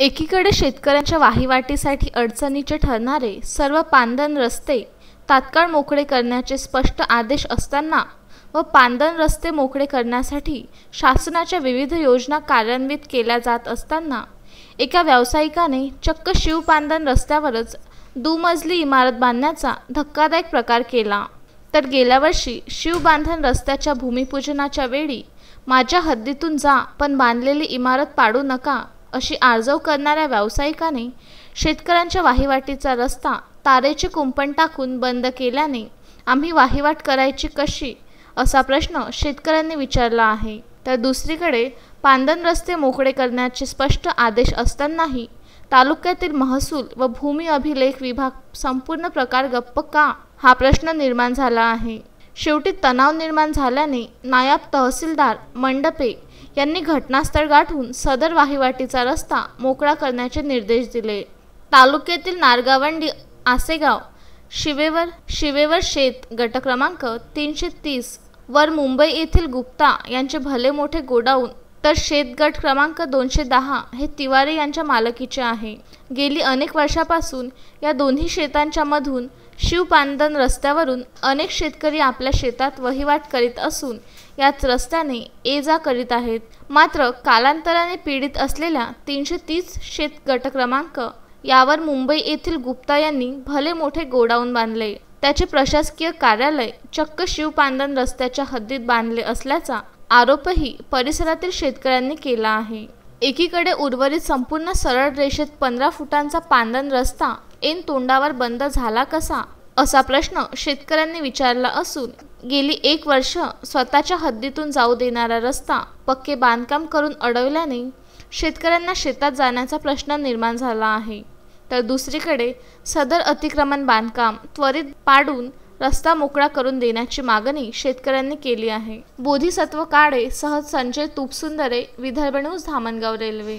एकीकडे शेतकऱ्यांच्या वाहिवाटीसाठी अडचणीचे ठरणारे सर्व पांदण रस्ते तात्काळ मोकळे करण्याचे स्पष्ट आदेश असताना व पांदण रस्ते मोकळे करण्यासाठी शासनाच्या विविध योजना कार्यान्वित केल्या जात असताना एका व्यावसायिकाने चक्क शिवपांदण रस्त्यावरच दुमजली इमारत बांधण्याचा धक्कादायक प्रकार केला। तर गेल्या वर्षी शिवबांधण रस्त्याच्या भूमिपूजनाच्या वेळी माझ्या हद्दीतून जा पण बांधलेली इमारत पाडू नका अशी आर्जव करणाऱ्या व्यावसायिकाने शेतकऱ्यांच्या वाहिवाटीचा रस्ता तारेचे कुंपण टाकून बंद केल्याने आम्ही वाहिवाट करायची कशी असा प्रश्न शेतकऱ्यांनी विचारला आहे। तर दुसरीकडे पांदण रस्ते मोकळे करण्याचे स्पष्ट आदेश असतानाही तालुक्यातील महसूल व भूमी अभिलेख विभाग संपूर्ण प्रकार गप्प का हा प्रश्न निर्माण झाला आहे। शेवटी तणाव निर्माण झाल्याने नायब तहसीलदार मंडपे यांनी घटनास्थळ गाठून सदर वाहिवाटीचा रस्ता मोकळा करण्याचे निर्देश दिले। तालुक्यातील नारगावंडी आसेगाव शिवेवर शेत गट क्रमांक 330 वर मुंबई येथील गुप्ता यांचे भले मोठे गोडाऊन तर शेत गट क्रमांक 210 हे तिवारी यांच्या मालकीचे आहे। गेली अनेक वर्षापासून या दोन्ही शेतांच्या मधून शिवपांदण रस्त्यावरून अनेक शेतकरी आपल्या शेतात वहिवाट करीत असून याच रस्त्याने ये जा करीत आहेत। मात्र कालांतराने पीडित असलेल्या 330 शेत गट क्रमांक यावर मुंबई येथील गुप्ता यांनी भले मोठे गोडाऊन बांधले। त्याचे प्रशासकीय कार्यालय चक्क शिवपांदण रस्त्याच्या हद्दीत बांधले असल्याचा आरोपही परिसरातील शेतकऱ्यांनी केला आहे। एकीकडे उर्वरित संपूर्ण सरळ रेषेत 15 फुटांचा पांदण रस्ता ऐन तोंडावर बंद झाला कसा असा प्रश्न शेतकऱ्यांनी विचारला असून गेली 1 वर्ष स्वतःच्या हद्दीतून जाऊ देणारा रस्ता पक्के बांधकाम करून अडवल्याने शेतकऱ्यांना शेतात जाण्याचा प्रश्न निर्माण झाला आहे। तर दुसरीकडे सदर अतिक्रमण बांधकाम त्वरित पाडून रस्ता मोकळा करून देण्याची मागणी शेतकऱ्यांनी केली आहे। बोधिसत्व काळे सह संजय तुपसुंदरे, विदर्भ न्यूज, धामणगाव रेल्वे।